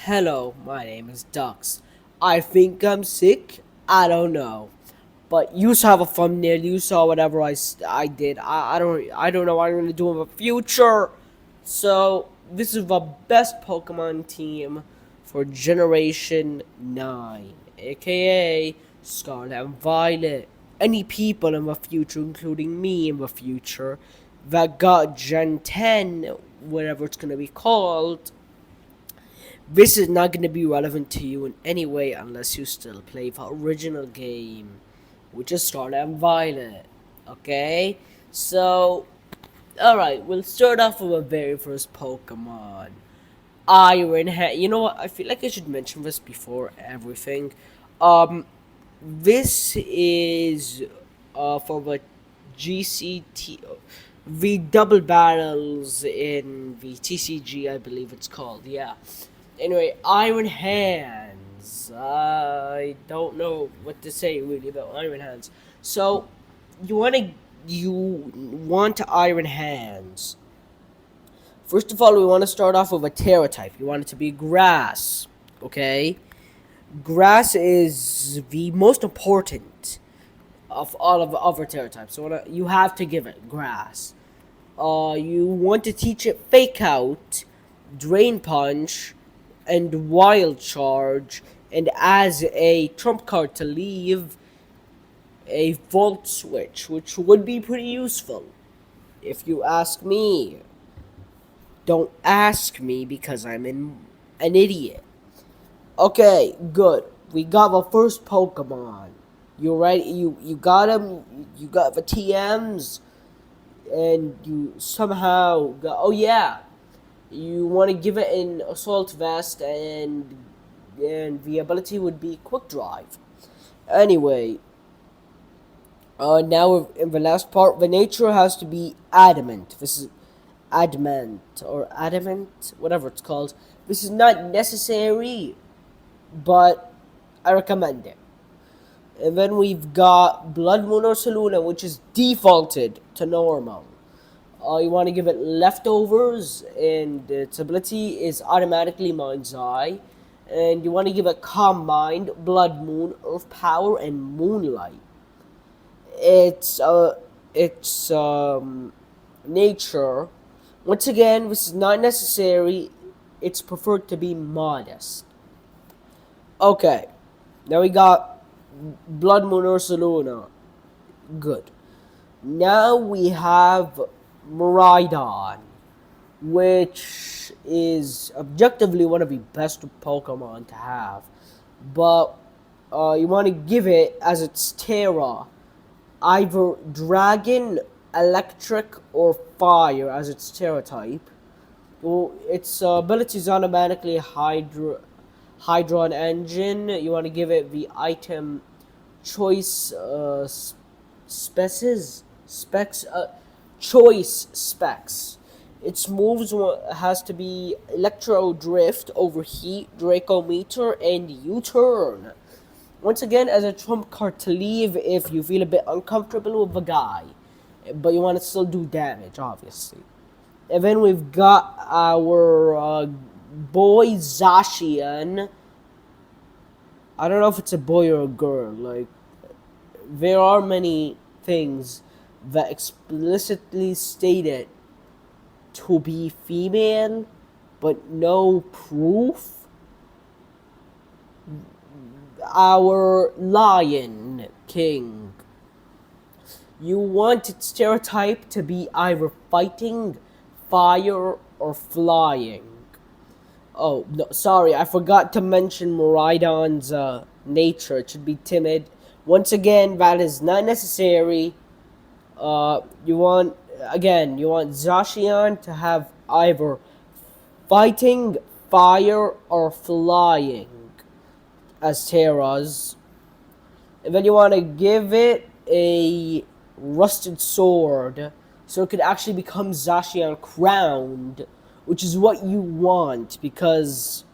Hello, my name is Dux. I think I'm sick. I don't know. But you saw the thumbnail. You saw whatever I did. I don't know what I'm gonna do in the future. So this is the best Pokemon team for Generation 9, aka Scarlet and Violet. Any people in the future, including me in the future, that got Gen 10, whatever it's gonna be called, this is not going to be relevant to you in any way unless you still play the original game, which is Scarlet and Violet. Okay? So, alright, we'll start off with the very first Pokemon. Iron Hand. You know what? I feel like I should mention this before everything. Um, this is for the GCT, the double battles in the TCG, I believe it's called. Yeah. Anyway, Iron Hands. I don't know what to say really about Iron Hands. So, you want to Iron Hands. First of all, we want to start off with a Terra type. You want it to be grass. Okay? Grass is the most important of all of the other Terra types. So you have to give it grass. You want to teach it Fake Out, Drain Punch, and Wild Charge, and as a trump card to leave, a Volt Switch, which would be pretty useful, if you ask me. Don't ask me because an idiot. Okay, good. We got the first Pokemon. You ready? You got him. You got the TMs, and you somehow got. Oh yeah, you want to give it an assault vest, and the ability would be quick drive. Anyway, now in the last part, the nature has to be adamant. This is adamant, whatever it's called. This is not necessary, but I recommend it. And then we've got Blood Moon or Saluna, which is defaulted to normal. You want to give it leftovers, and its ability is automatically Mind's Eye. And you want to give it Calm Mind, Blood Moon, Earth Power, and Moonlight. It's nature. Once again, this is not necessary. It's preferred to be modest. Okay, now we got Blood Moon Ursaluna. Good. Now we have Miraidon, which is objectively one of the best Pokemon to have. But you want to give it as its Terra either Dragon, Electric, or Fire as its Terra type. Well, its ability is automatically Hydron Engine. You want to give it the item choice choice specs. Its moves has to be Electro Drift, Overheat, Draco Meter, and U-Turn. Once again, as a trump card to leave if you feel a bit uncomfortable with the guy, but you want to still do damage, obviously. And then we've got our boy Zacian. I don't know if it's a boy or a girl. Like, there are many things that explicitly state it to be female, but no proof. Our Lion King. You want its stereotype to be either fighting, fire, or flying. Oh, no, sorry, I forgot to mention Miraidon's nature. It should be timid. Once again, that is not necessary. You want Zacian to have either fighting, fire, or flying as Terras. And then you want to give it a rusted sword so it could actually become Zacian crowned, which is what you want, because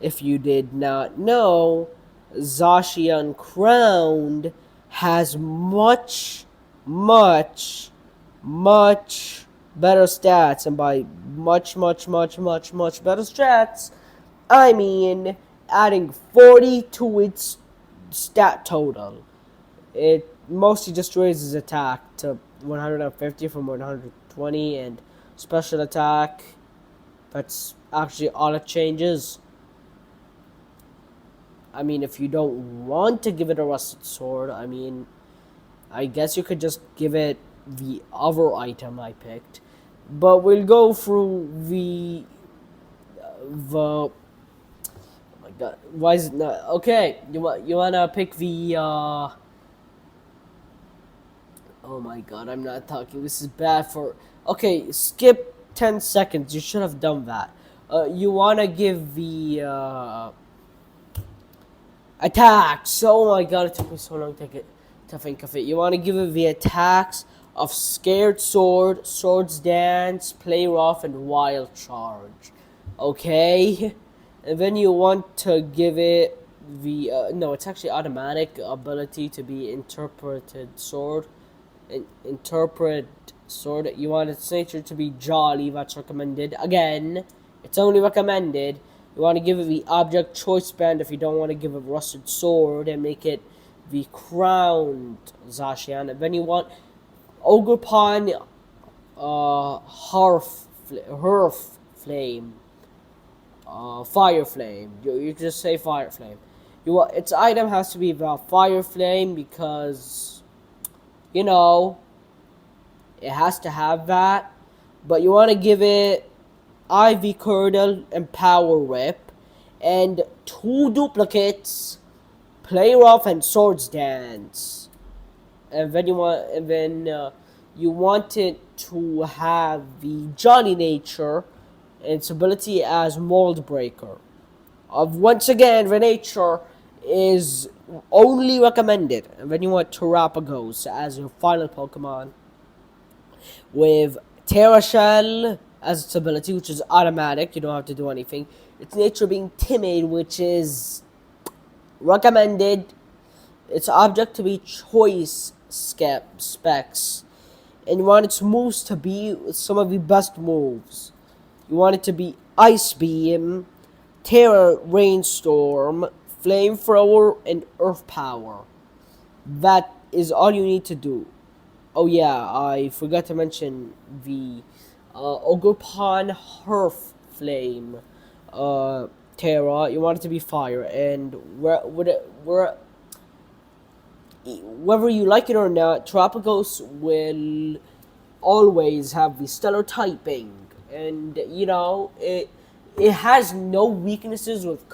if you did not know, Zacian crowned has much better stats, and by much better stats, I mean, adding 40 to its stat total. It mostly just raises attack to 150 from 120, and special attack, that's actually all it changes. I mean, if you don't want to give it a rusted sword, I mean, I guess you could just give it the other item I picked. But we'll go through the. Oh my god, why is it not okay? You wanna pick the Oh my god, I'm not talking. This is bad for. Okay, skip 10 seconds. You should have done that. You wanna give the attacks. Oh my god, it took me so long to think of it. You wanna give it the attacks of Scared Sword, Swords Dance, Play Rough, and Wild Charge. Okay? And then you want to give it the. No, it's actually automatic ability to be Interpreted Sword. Interpret sword. You want its nature to be jolly, that's recommended. Again, it's only recommended. You want to give it the object choice band if you don't want to give it rusted sword and make it the crowned Zacian. And then you want Ogre Pawn Hearth Flame. Fire Flame. You just say Fire Flame. Its item has to be the Fire Flame because it has to have that. But you want to give it Ivy Kernel and Power Whip, and 2 duplicates, Play Rough and Swords Dance. And then you want it to have the Jolly nature and its ability as Mold Breaker. Once again, the nature is only recommended. And then you want Terrapagos as your final Pokemon, with Terra Shell as its ability, which is automatic. You don't have to do anything. Its nature being Timid, which is recommended. Its object to be Choice Specs. And you want its moves to be some of the best moves. You want it to be Ice Beam, Terra Rainstorm, Flamethrower, and Earth Power. That is all you need to do. Oh yeah, I forgot to mention the Ogre Pawn Hearth Flame Terra. You want it to be fire, and whether you like it or not, Tropicos will always have the stellar typing, and it has no weaknesses with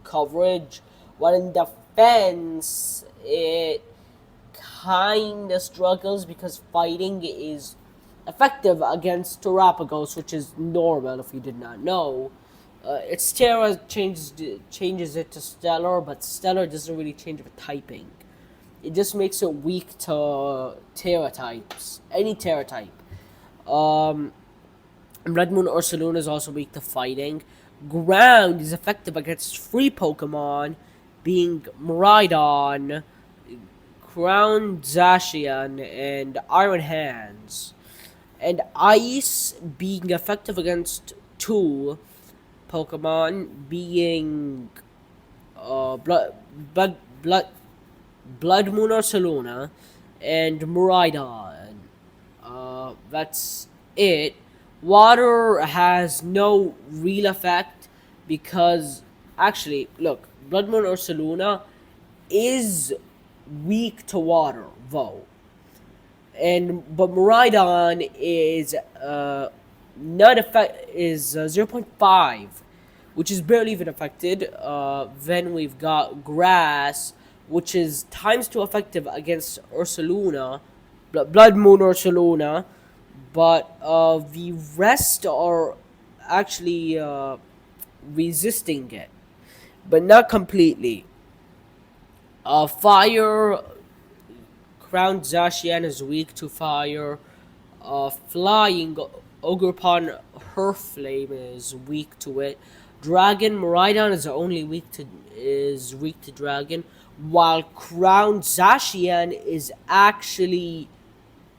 coverage, while in defense it kinda struggles because fighting is effective against Terrapagos, which is normal if you did not know. Its Terra changes it to Stellar, but Stellar doesn't really change the typing. It just makes it weak to Terra types, any Terra type. Red Moon Ursaluna is also weak to fighting. Ground is effective against 3 Pokemon, being Miraidon, Crown Zacian, and Iron Hands. And Ice being effective against 2 Pokemon, being Blood Moon Ursaluna and Miraidon. That's it. Water has no real effect because, actually, look, Blood Moon Ursaluna is weak to water, though. But Miraidon is not effect is 0.5, which is barely even affected. Then we've got Grass, which is times 2 effective against Ursaluna, Blood Moon Ursaluna, but the rest are actually resisting it, but not completely. Fire, Crown Zacian is weak to fire. Flying, Ogerpon Hearth Flame is weak to it. Dragon, Miraidon is weak to Dragon, while Crown Zacian is actually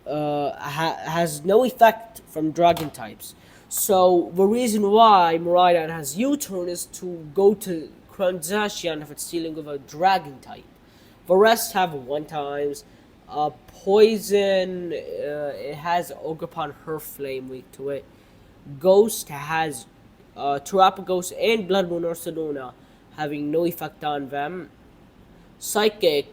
has no effect from Dragon types. So the reason why Miraidon has U-turn is to go to Crown Zacian if it's dealing with a dragon type. The rest have one times. Poison, it has Ogerpon Her Flame weak to it. Ghost has Terapagos and Blood Moon Ursaluna having no effect on them. Psychic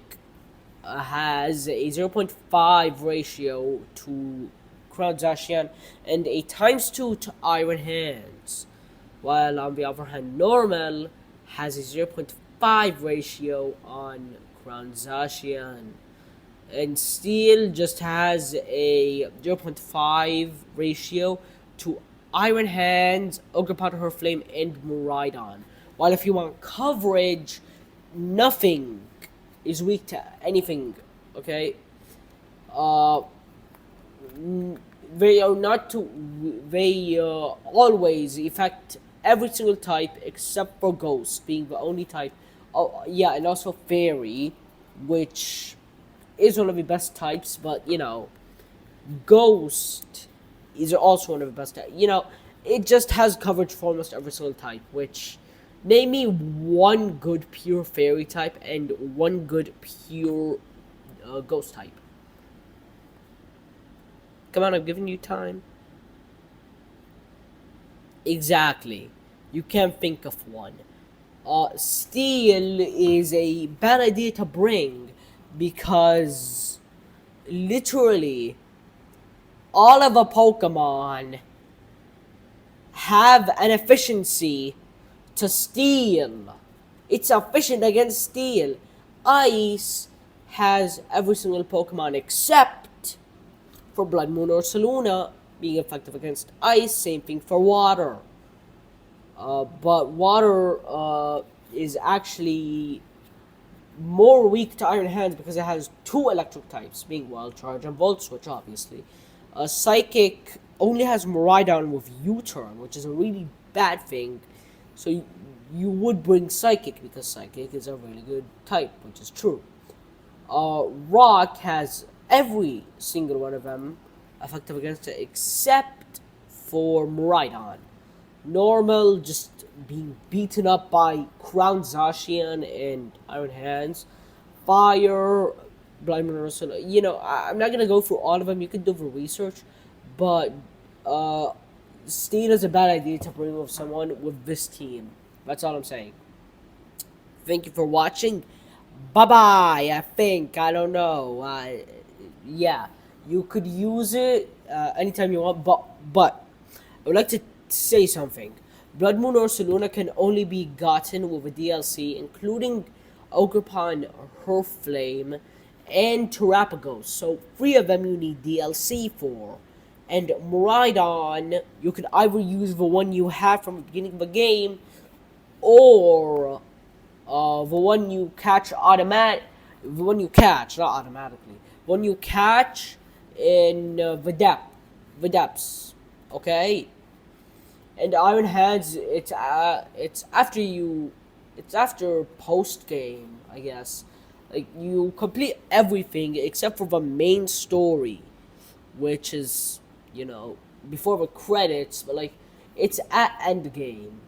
has a 0.5 ratio to Crown Zacian and a times 2 to Iron Hands. While on the other hand, Normal has a 0.5 ratio on Crown Zacian. And Steel just has a 0.5 ratio to Iron Hands, Ogre Potter Her Flame, and Miraidon. While if you want coverage, nothing is weak to anything, okay? Uh, they are not to. They always affect every single type except for Ghost being the only type. Oh yeah, and also Fairy, which is one of the best types. But Ghost is also one of the best types. It just has coverage for almost every single type. Which name me one good pure Fairy type and one good pure Ghost type. Come on, I'm giving you time. Exactly. You can't think of one. Steel is a bad idea to bring because literally all of the Pokemon have an efficiency to steel. It's efficient against steel. Ice has every single Pokemon except for Blood Moon or Saluna being effective against ice. Same thing for water. But water is actually more weak to Iron Hands because it has two electric types, being Wild Charge and Volt Switch, obviously. Psychic only has Miraidon with U-turn, which is a really bad thing. So you would bring Psychic because Psychic is a really good type, which is true. Rock has every single one of them effective against it except for Miraidon. Normal just being beaten up by Crown Zacian and Iron Hands. Fire, Blind Ursula. I'm not gonna go through all of them. You can do the research, but Steel is a bad idea to bring with someone with this team. That's all I'm saying. Thank you for watching. Bye bye. I don't know. Yeah, you could use it anytime you want, but I would like to say something. Blood Moon or Saluna can only be gotten with a DLC, including Ogerpon, Her Flame, and Terapagos. So 3 of them you need DLC for. And Miraidon, you can either use the one you have from the beginning of the game, or the one you catch the one you catch, not automatically, the one you catch in the depths, okay? And Iron Hands, it's after post game, I guess. Like you complete everything except for the main story, which is before the credits, but like it's at end game.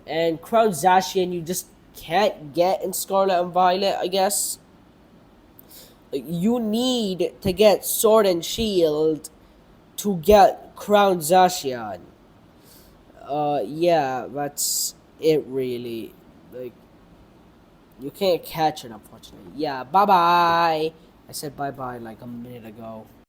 And Crown Zacian you just can't get in Scarlet and Violet, I guess. Like, you need to get Sword and Shield to get Crown Zacian. Yeah, that's it really. Like, you can't catch it, unfortunately. Yeah, bye bye. I said bye bye like a minute ago.